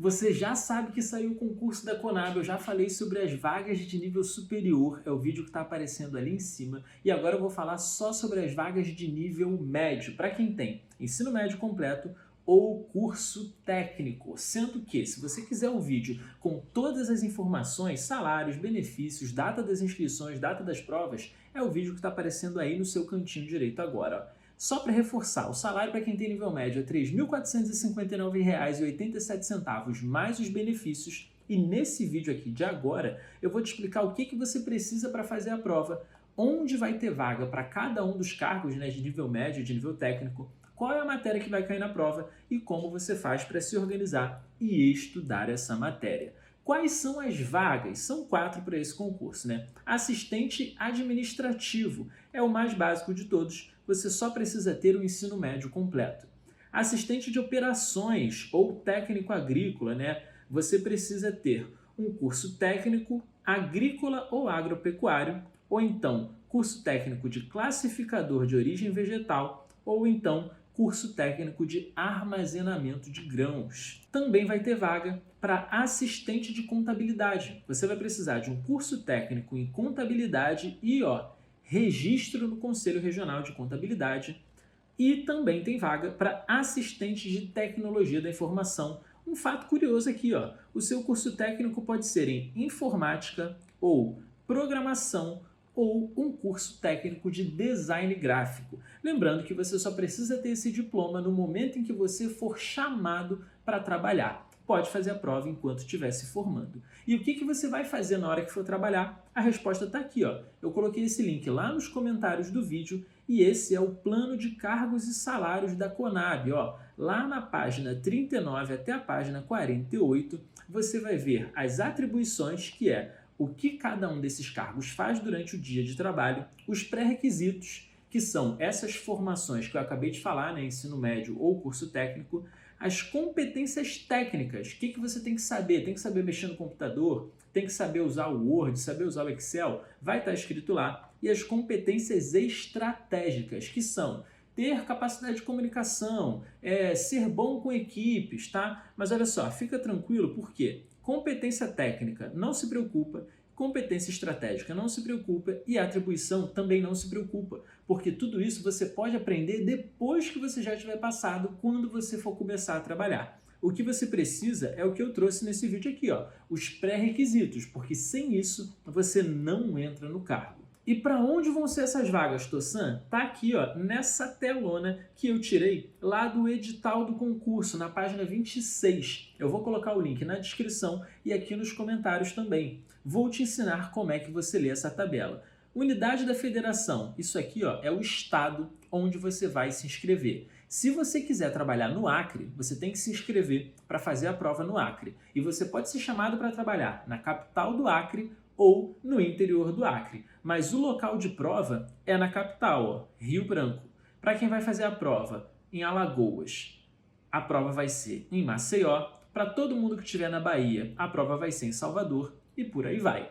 Você já sabe que saiu o concurso da Conab, eu já falei sobre as vagas de nível superior, é o vídeo que está aparecendo ali em cima, e agora eu vou falar só sobre as vagas de nível médio, para quem tem ensino médio completo ou curso técnico, sendo que, se você quiser um vídeo com todas as informações, salários, benefícios, data das inscrições, data das provas, é o vídeo que está aparecendo aí no seu cantinho direito agora, ó. Só para reforçar, o salário para quem tem nível médio é R$ 3.459,87 mais os benefícios. E nesse vídeo aqui de agora, eu vou te explicar o que você precisa para fazer a prova, onde vai ter vaga para cada um dos cargos, né, de nível médio e de nível técnico, qual é a matéria que vai cair na prova e como você faz para se organizar e estudar essa matéria. Quais são as vagas? São 4 para esse concurso, né? Assistente administrativo é o mais básico de todos, você só precisa ter o ensino médio completo. Assistente de operações ou técnico agrícola, né? Você precisa ter um curso técnico agrícola ou agropecuário, ou então curso técnico de classificador de origem vegetal, ou então curso técnico de armazenamento de grãos. Também vai ter vaga para assistente de contabilidade. Você vai precisar de um curso técnico em contabilidade e, registro no Conselho Regional de Contabilidade. E também tem vaga para assistente de tecnologia da informação. Um fato curioso aqui, o seu curso técnico pode ser em informática ou programação ou um curso técnico de design gráfico. Lembrando que você só precisa ter esse diploma no momento em que você for chamado para trabalhar. Pode fazer a prova enquanto estiver se formando. E o que você vai fazer na hora que for trabalhar? A resposta está aqui, Eu coloquei esse link lá nos comentários do vídeo e esse é o plano de cargos e salários da Conab, Lá na página 39 até a página 48, você vai ver as atribuições, que é o que cada um desses cargos faz durante o dia de trabalho, os pré-requisitos, que são essas formações que eu acabei de falar, né, ensino médio ou curso técnico, as competências técnicas, o que você tem que saber? Tem que saber mexer no computador, tem que saber usar o Word, saber usar o Excel, vai estar escrito lá. E as competências estratégicas, que são ter capacidade de comunicação, ser bom com equipes, tá? Mas olha só, fica tranquilo, porque competência técnica não se preocupa, competência estratégica não se preocupa e atribuição também não se preocupa, porque tudo isso você pode aprender depois que você já tiver passado, quando você for começar a trabalhar. O que você precisa é o que eu trouxe nesse vídeo aqui, os pré-requisitos, porque sem isso você não entra no cargo. E para onde vão ser essas vagas, Tossan? Tá aqui, nessa telona que eu tirei lá do edital do concurso, na página 26. Eu vou colocar o link na descrição e aqui nos comentários também. Vou te ensinar como é que você lê essa tabela. Unidade da federação, isso aqui, é o estado onde você vai se inscrever. Se você quiser trabalhar no Acre, você tem que se inscrever para fazer a prova no Acre. E você pode ser chamado para trabalhar na capital do Acre ou no interior do Acre. Mas o local de prova é na capital, Rio Branco. Para quem vai fazer a prova em Alagoas, a prova vai ser em Maceió. Para todo mundo que estiver na Bahia, a prova vai ser em Salvador e por aí vai.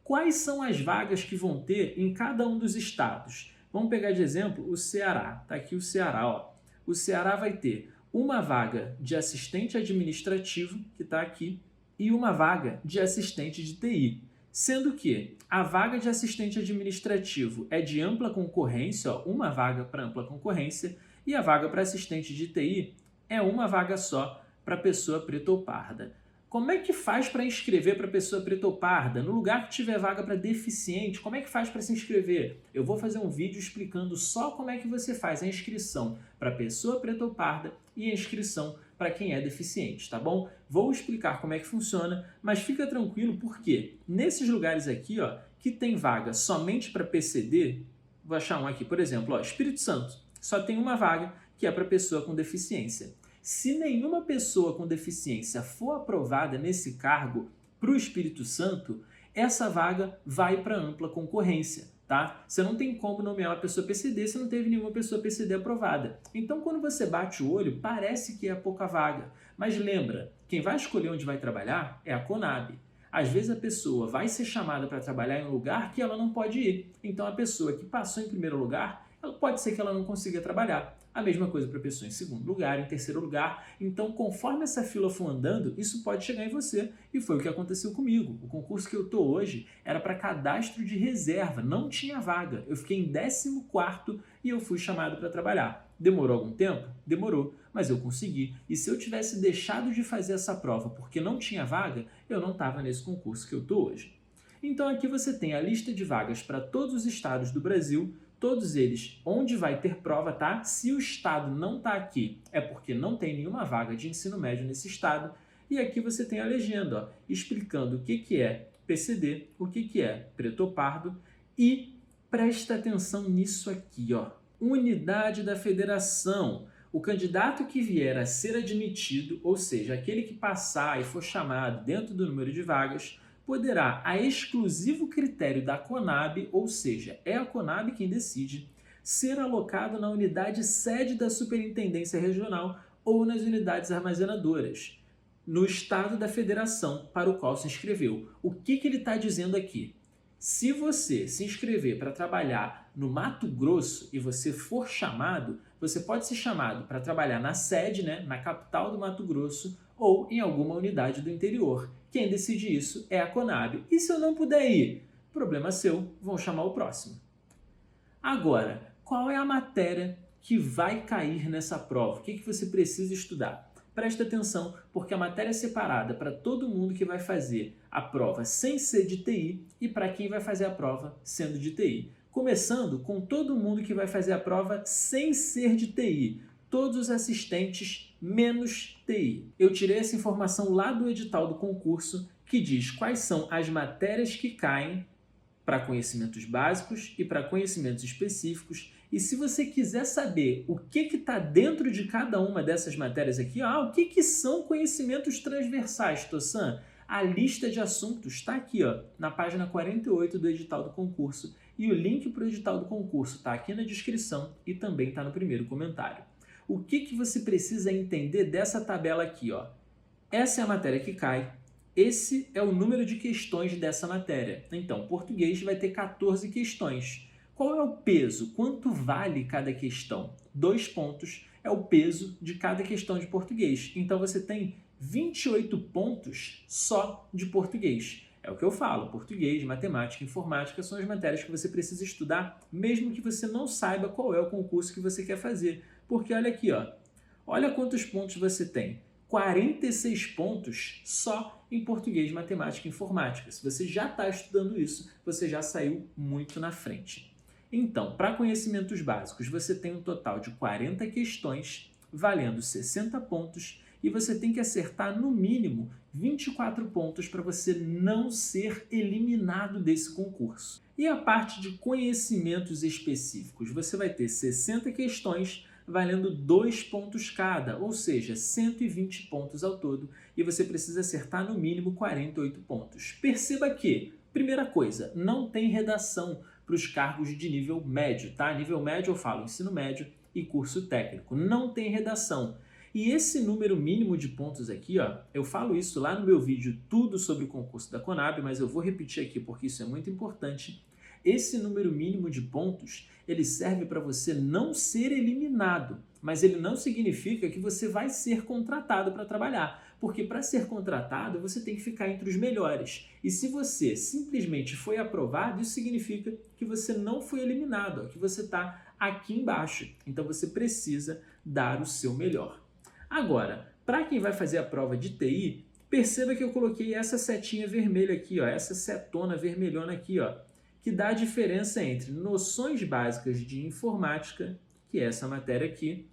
Quais são as vagas que vão ter em cada um dos estados? Vamos pegar de exemplo o Ceará. Está aqui o Ceará. O Ceará vai ter uma vaga de assistente administrativo, que está aqui, e uma vaga de assistente de TI. Sendo que a vaga de assistente administrativo é de ampla concorrência, uma vaga para ampla concorrência, e a vaga para assistente de TI é uma vaga só para pessoa preta ou parda. Como é que faz para inscrever para pessoa preta ou parda? No lugar que tiver vaga para deficiente, como é que faz para se inscrever? Eu vou fazer um vídeo explicando só como é que você faz a inscrição para pessoa preta ou parda e a inscrição para quem é deficiente, tá bom? Vou explicar como é que funciona, mas fica tranquilo porque nesses lugares aqui, que tem vaga somente para PCD, vou achar um aqui, por exemplo, Espírito Santo, só tem uma vaga que é para pessoa com deficiência. Se nenhuma pessoa com deficiência for aprovada nesse cargo para o Espírito Santo, essa vaga vai para ampla concorrência, tá? Você não tem como nomear uma pessoa PCD se não teve nenhuma pessoa PCD aprovada. Então, quando você bate o olho, parece que é pouca vaga. Mas lembra, quem vai escolher onde vai trabalhar é a Conab. Às vezes a pessoa vai ser chamada para trabalhar em um lugar que ela não pode ir. Então, a pessoa que passou em primeiro lugar, pode ser que ela não consiga trabalhar. A mesma coisa para a pessoa em segundo lugar, em terceiro lugar. Então, conforme essa fila for andando, isso pode chegar em você. E foi o que aconteceu comigo. O concurso que eu estou hoje era para cadastro de reserva, não tinha vaga. Eu fiquei em 14º e eu fui chamado para trabalhar. Demorou algum tempo? Demorou, mas eu consegui. E se eu tivesse deixado de fazer essa prova porque não tinha vaga, eu não estava nesse concurso que eu estou hoje. Então aqui você tem a lista de vagas para todos os estados do Brasil, todos eles onde vai ter prova, tá? Se o estado não está aqui, é porque não tem nenhuma vaga de ensino médio nesse estado. E aqui você tem a legenda, ó, explicando o que é PCD, o que é preto ou pardo. E presta atenção nisso aqui, ó. Unidade da federação. O candidato que vier a ser admitido, ou seja, aquele que passar e for chamado dentro do número de vagas, poderá, a exclusivo critério da Conab, ou seja, é a Conab quem decide, ser alocado na unidade sede da Superintendência Regional ou nas unidades armazenadoras, no estado da federação para o qual se inscreveu. O que ele está dizendo aqui? Se você se inscrever para trabalhar no Mato Grosso e você for chamado, você pode ser chamado para trabalhar na sede, né, na capital do Mato Grosso ou em alguma unidade do interior. Quem decide isso é a Conab. E se eu não puder ir? Problema seu, vão chamar o próximo. Agora, qual é a matéria que vai cair nessa prova? O que você precisa estudar? Presta atenção, porque a matéria é separada para todo mundo que vai fazer a prova sem ser de TI e para quem vai fazer a prova sendo de TI. Começando com todo mundo que vai fazer a prova sem ser de TI, todos os assistentes menos TI. Eu tirei essa informação lá do edital do concurso, que diz quais são as matérias que caem para conhecimentos básicos e para conhecimentos específicos. E se você quiser saber o que está dentro de cada uma dessas matérias aqui, o que são conhecimentos transversais, Tossan? A lista de assuntos está aqui, ó, na página 48 do edital do concurso. E o link para o edital do concurso está aqui na descrição e também está no primeiro comentário. O que você precisa entender dessa tabela aqui, ó? Essa é a matéria que cai. Esse é o número de questões dessa matéria. Então, português vai ter 14 questões. Qual é o peso? Quanto vale cada questão? 2 pontos é o peso de cada questão de português. Então, você tem 28 pontos só de português. É o que eu falo, português, matemática, informática são as matérias que você precisa estudar, mesmo que você não saiba qual é o concurso que você quer fazer. Porque olha aqui, ó, olha quantos pontos você tem. 46 pontos só em português, matemática e informática. Se você já está estudando isso, você já saiu muito na frente. Então, para conhecimentos básicos, você tem um total de 40 questões, valendo 60 pontos, e você tem que acertar no mínimo 24 pontos para você não ser eliminado desse concurso. E a parte de conhecimentos específicos, você vai ter 60 questões, valendo 2 pontos cada, ou seja, 120 pontos ao todo, e você precisa acertar no mínimo 48 pontos. Perceba que, primeira coisa, não tem redação para os cargos de nível médio, tá? Nível médio eu falo ensino médio e curso técnico, não tem redação. E esse número mínimo de pontos aqui, ó, eu falo isso lá no meu vídeo tudo sobre o concurso da Conab, mas eu vou repetir aqui porque isso é muito importante. Esse número mínimo de pontos, ele serve para você não ser eliminado, mas ele não significa que você vai ser contratado para trabalhar, porque para ser contratado você tem que ficar entre os melhores. E se você simplesmente foi aprovado, isso significa que você não foi eliminado, que você está aqui embaixo. Então você precisa dar o seu melhor. Agora, para quem vai fazer a prova de TI, perceba que eu coloquei essa setinha vermelha aqui, ó, essa setona vermelhona aqui, ó, que dá a diferença entre noções básicas de informática, que é essa matéria aqui,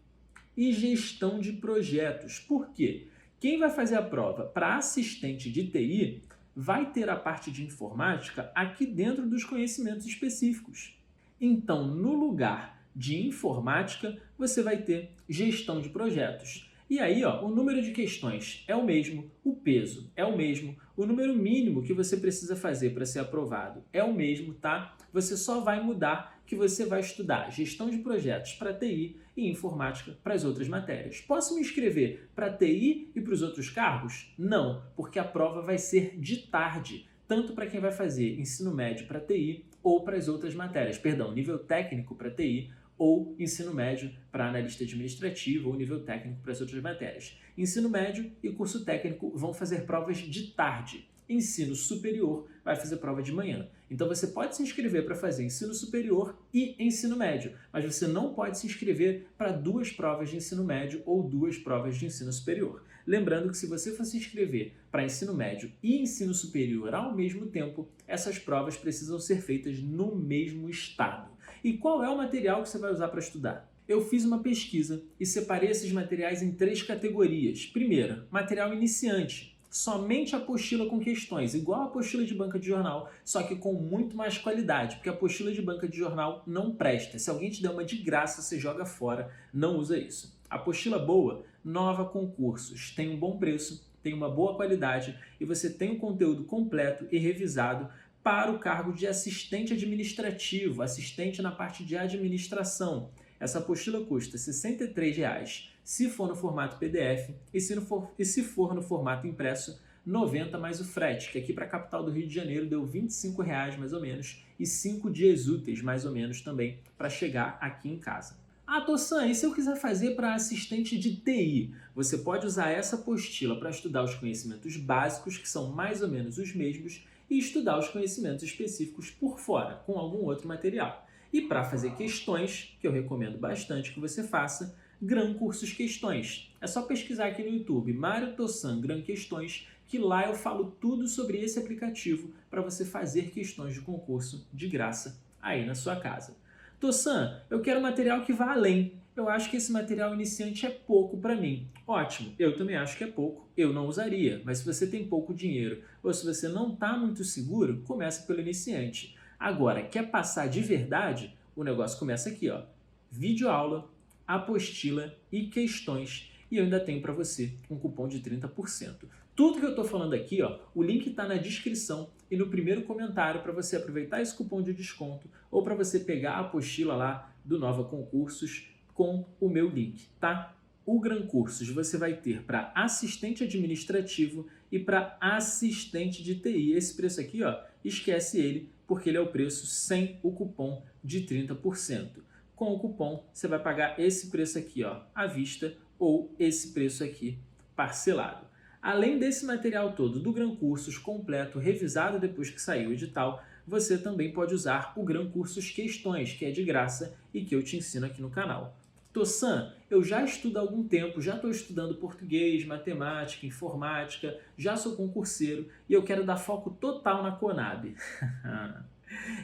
e gestão de projetos. Por quê? Quem vai fazer a prova para assistente de TI vai ter a parte de informática aqui dentro dos conhecimentos específicos. Então, no lugar de informática, você vai ter gestão de projetos. E aí, ó, o número de questões é o mesmo, o peso é o mesmo, o número mínimo que você precisa fazer para ser aprovado é o mesmo, tá? Você só vai mudar que você vai estudar gestão de projetos para TI e informática para as outras matérias. Posso me inscrever para TI e para os outros cargos? Não, porque a prova vai ser de tarde, tanto para quem vai fazer ensino médio para TI ou para as outras matérias, perdão, nível técnico para TI ou ensino médio para analista administrativo ou nível técnico para as outras matérias. Ensino médio e curso técnico vão fazer provas de tarde. Ensino superior vai fazer prova de manhã. Então você pode se inscrever para fazer ensino superior e ensino médio, mas você não pode se inscrever para 2 provas de ensino médio ou 2 provas de ensino superior. Lembrando que se você for se inscrever para ensino médio e ensino superior ao mesmo tempo, essas provas precisam ser feitas no mesmo estado. E qual é o material que você vai usar para estudar? Eu fiz uma pesquisa e separei esses materiais em 3 categorias. Primeiro, material iniciante. Somente apostila com questões, igual a apostila de banca de jornal, só que com muito mais qualidade, porque a apostila de banca de jornal não presta. Se alguém te der uma de graça, você joga fora, não usa isso. Apostila boa, Nova Concursos, tem um bom preço, tem uma boa qualidade e você tem um conteúdo completo e revisado para o cargo de assistente administrativo, assistente na parte de administração. Essa apostila custa R$ 63,00 se for no formato PDF e se for no formato impresso, R$ 90 mais o frete, que aqui para a capital do Rio de Janeiro deu R$ 25,00 mais ou menos e 5 dias úteis mais ou menos também para chegar aqui em casa. Ah, Tossan, e se eu quiser fazer para assistente de TI? Você pode usar essa apostila para estudar os conhecimentos básicos, que são mais ou menos os mesmos, e estudar os conhecimentos específicos por fora, com algum outro material. E para fazer questões, que eu recomendo bastante que você faça, Gran Cursos Questões. É só pesquisar aqui no YouTube, Mário Tossan Gran Questões, que lá eu falo tudo sobre esse aplicativo para você fazer questões de concurso de graça aí na sua casa. Tossan, eu quero material que vá além. Eu acho que esse material iniciante é pouco para mim. Ótimo, eu também acho que é pouco, eu não usaria, mas se você tem pouco dinheiro ou se você não está muito seguro, começa pelo iniciante. Agora, quer passar de verdade? O negócio começa aqui, ó. Videoaula, apostila e questões. E eu ainda tenho para você um cupom de 30%. Tudo que eu estou falando aqui, ó, o link está na descrição e no primeiro comentário para você aproveitar esse cupom de desconto ou para você pegar a apostila lá do Nova Concursos com o meu link, tá? O Gran Cursos você vai ter para assistente administrativo e para assistente de TI. Esse preço aqui, ó, esquece ele, porque ele é o preço sem o cupom de 30%. Com o cupom, você vai pagar esse preço aqui, ó, à vista ou esse preço aqui parcelado. Além desse material todo do Gran Cursos completo, revisado depois que saiu o edital, você também pode usar o Gran Cursos Questões, que é de graça e que eu te ensino aqui no canal. Tossan, eu já estudo há algum tempo, já estou estudando português, matemática, informática, já sou concurseiro e eu quero dar foco total na Conab.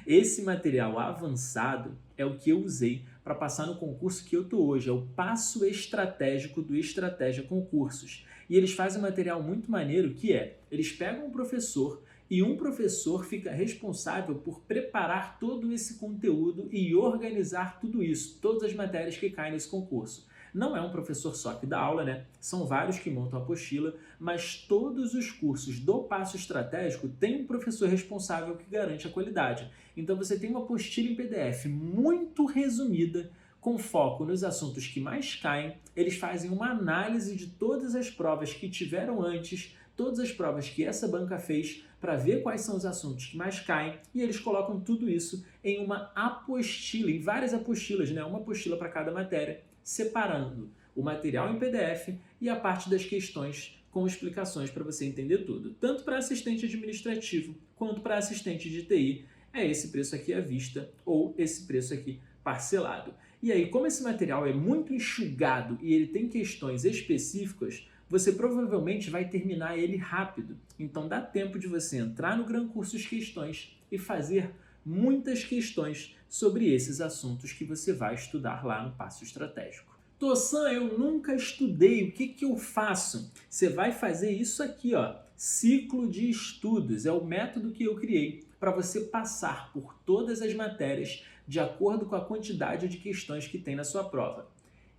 Esse material avançado é o que eu usei para passar no concurso que eu estou hoje, é o passo estratégico do Estratégia Concursos. E eles fazem um material muito maneiro que é, eles pegam um professor e um professor fica responsável por preparar todo esse conteúdo e organizar tudo isso, todas as matérias que caem nesse concurso. Não é um professor só que dá aula, né? São vários que montam a apostila, mas todos os cursos do Passo Estratégico têm um professor responsável que garante a qualidade. Então você tem uma apostila em PDF muito resumida, com foco nos assuntos que mais caem. Eles fazem uma análise de todas as provas que tiveram antes, todas as provas que essa banca fez, para ver quais são os assuntos que mais caem, e eles colocam tudo isso em uma apostila, em várias apostilas, né? Uma apostila para cada matéria, separando o material em PDF e a parte das questões com explicações para você entender tudo. Tanto para assistente administrativo quanto para assistente de TI, é esse preço aqui à vista ou esse preço aqui parcelado. E aí, como esse material é muito enxugado e ele tem questões específicas, você provavelmente vai terminar ele rápido. Então dá tempo de você entrar no Gran Cursos Questões e fazer muitas questões sobre esses assuntos que você vai estudar lá no Passo Estratégico. Tossan, eu nunca estudei, o que eu faço? Você vai fazer isso aqui, ó, ciclo de estudos, é o método que eu criei para você passar por todas as matérias de acordo com a quantidade de questões que tem na sua prova.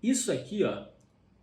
Isso aqui, ó,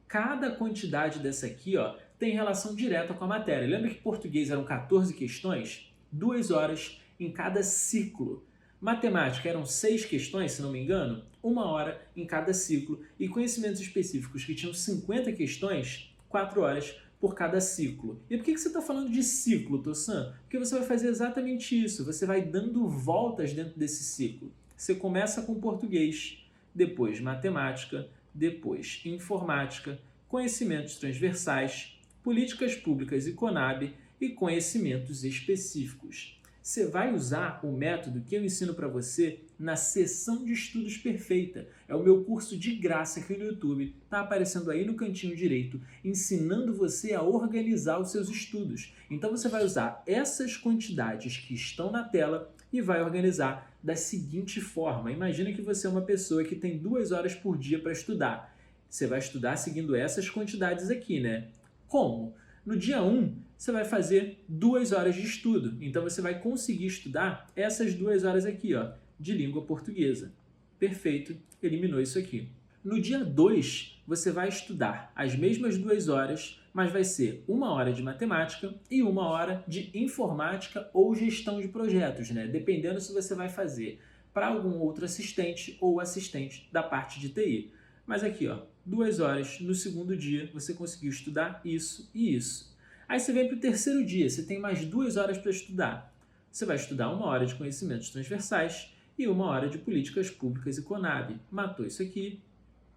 cada quantidade dessa aqui, ó, tem relação direta com a matéria. Lembra que português eram 14 questões? 2 horas em cada ciclo. Matemática eram 6 questões, se não me engano, 1 hora em cada ciclo. E conhecimentos específicos que tinham 50 questões, 4 horas por cada ciclo. E por que você está falando de ciclo, Tossan? Porque você vai fazer exatamente isso. Você vai dando voltas dentro desse ciclo. Você começa com português, depois matemática, depois informática, conhecimentos transversais, políticas públicas e Conab e conhecimentos específicos. Você vai usar o método que eu ensino para você na seção de estudos perfeita. É o meu curso de graça aqui no YouTube, está aparecendo aí no cantinho direito, ensinando você a organizar os seus estudos. Então você vai usar essas quantidades que estão na tela e vai organizar da seguinte forma. Imagina que você é uma pessoa que tem 2 horas por dia para estudar. Você vai estudar seguindo essas quantidades aqui, né? Como? No dia 1, você vai fazer 2 horas de estudo. Então, você vai conseguir estudar essas 2 horas aqui, ó, de língua portuguesa. Perfeito, eliminou isso aqui. No dia 2, você vai estudar as mesmas 2 horas, mas vai ser 1 hora de matemática e 1 hora de informática ou gestão de projetos, né? Dependendo se você vai fazer para algum outro assistente ou assistente da parte de TI. Mas aqui, ó, 2 horas no segundo dia, você conseguiu estudar isso e isso. Aí você vem para o terceiro dia, você tem mais 2 horas para estudar. Você vai estudar 1 hora de conhecimentos transversais e 1 hora de políticas públicas e Conab. Matou isso aqui,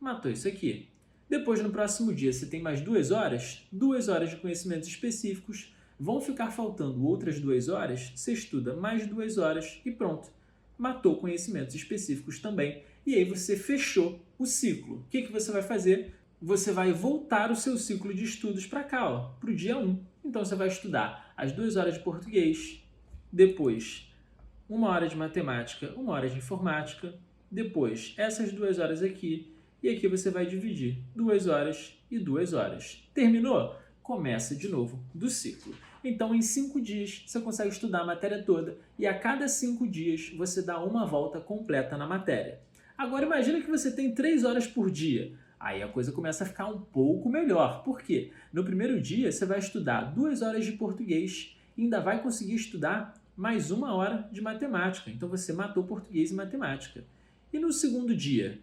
matou isso aqui. Depois, no próximo dia, você tem mais 2 horas, 2 horas de conhecimentos específicos. Vão ficar faltando outras 2 horas, você estuda mais 2 horas e pronto. Matou conhecimentos específicos também. E aí você fechou o ciclo. O que você vai fazer? Você vai voltar o seu ciclo de estudos para cá, para o dia 1. Então você vai estudar as 2 horas de português, depois 1 hora de matemática, 1 hora de informática, depois essas 2 horas aqui, e aqui você vai dividir 2 horas e 2 horas. Terminou? Começa de novo do ciclo. Então, em 5 dias, você consegue estudar a matéria toda e a cada 5 dias você dá uma volta completa na matéria. Agora, imagina que você tem 3 horas por dia. Aí a coisa começa a ficar um pouco melhor. Por quê? No primeiro dia, você vai estudar 2 horas de português e ainda vai conseguir estudar mais 1 hora de matemática. Então, você matou português e matemática. E no segundo dia,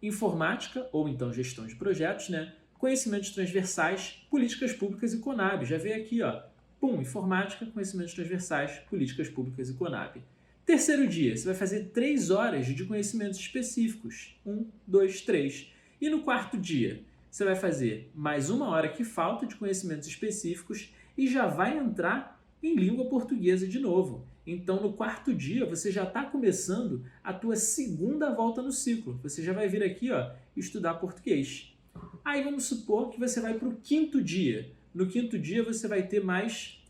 informática, ou então gestão de projetos, né? Conhecimentos transversais, políticas públicas e Conab. Já veio aqui, ó. Pum, informática, conhecimentos transversais, políticas públicas e Conab. Terceiro dia, você vai fazer 3 horas de conhecimentos específicos. 1, 2, 3. E no quarto dia, você vai fazer mais 1 hora que falta de conhecimentos específicos e já vai entrar em língua portuguesa de novo. Então, no quarto dia, você já está começando a tua segunda volta no ciclo. Você já vai vir aqui, ó, estudar português. Aí vamos supor que você vai para o quinto dia. No quinto dia você vai ter mais,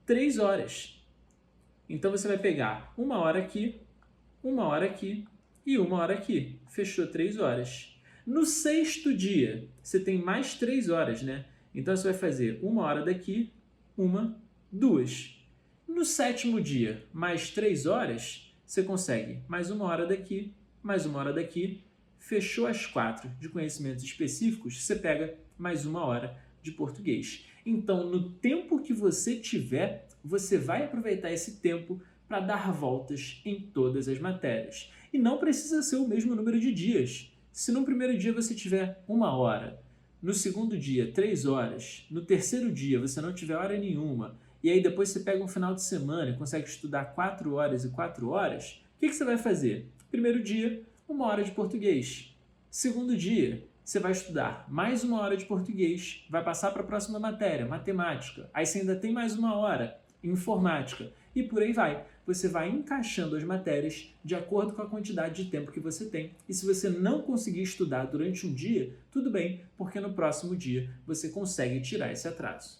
3 horas. Então você vai pegar 1 hora aqui, 1 hora aqui e 1 hora aqui. Fechou 3 horas. No sexto dia, você tem mais 3 horas, né? Então você vai fazer 1 hora daqui, 1, 2. No sétimo dia, mais 3 horas, você consegue mais 1 hora daqui, mais 1 hora daqui. Fechou as 4 de conhecimentos específicos, você pega mais 1 hora de português. Então, no tempo que você tiver, você vai aproveitar esse tempo para dar voltas em todas as matérias. E não precisa ser o mesmo número de dias. Se no primeiro dia você tiver 1 hora, no segundo dia 3 horas, no terceiro dia você não tiver hora nenhuma, e aí depois você pega um final de semana e consegue estudar 4 horas e 4 horas, o que você vai fazer? Primeiro dia, 1 hora de português. Segundo dia, você vai estudar mais 1 hora de português, vai passar para a próxima matéria, matemática. Aí você ainda tem mais 1 hora, informática. E por aí vai. Você vai encaixando as matérias de acordo com a quantidade de tempo que você tem. E se você não conseguir estudar durante um dia, tudo bem, porque no próximo dia você consegue tirar esse atraso.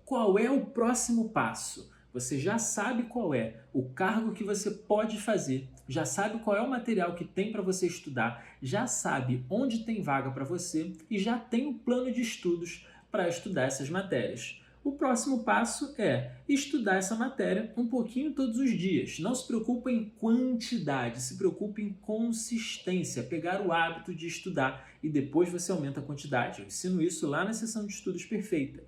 Qual é o próximo passo? Você já sabe qual é o cargo que você pode fazer, já sabe qual é o material que tem para você estudar, já sabe onde tem vaga para você e já tem um plano de estudos para estudar essas matérias. O próximo passo é estudar essa matéria um pouquinho todos os dias. Não se preocupe em quantidade, se preocupe em consistência, pegar o hábito de estudar e depois você aumenta a quantidade. Eu ensino isso lá na seção de estudos perfeita.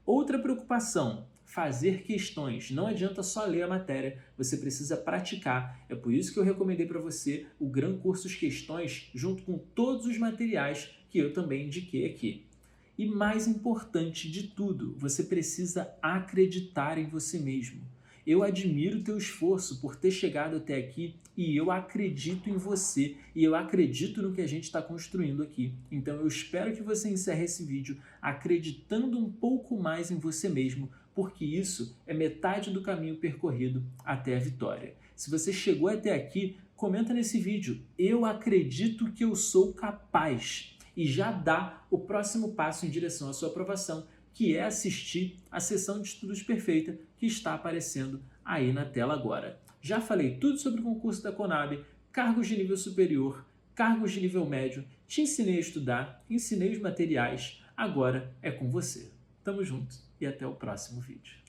Outra preocupação, fazer questões. Não adianta só ler a matéria, você precisa praticar. É por isso que eu recomendei para você o Gran Cursos Questões, junto com todos os materiais que eu também indiquei aqui. E mais importante de tudo, você precisa acreditar em você mesmo. Eu admiro o teu esforço por ter chegado até aqui e eu acredito em você e eu acredito no que a gente está construindo aqui. Então eu espero que você encerre esse vídeo acreditando um pouco mais em você mesmo, porque isso é metade do caminho percorrido até a vitória. Se você chegou até aqui, comenta nesse vídeo: eu acredito que eu sou capaz, e já dá o próximo passo em direção à sua aprovação, que é assistir a sessão de estudos perfeita que está aparecendo aí na tela agora. Já falei tudo sobre o concurso da Conab, cargos de nível superior, cargos de nível médio, te ensinei a estudar, ensinei os materiais, agora é com você. Tamo junto e até o próximo vídeo.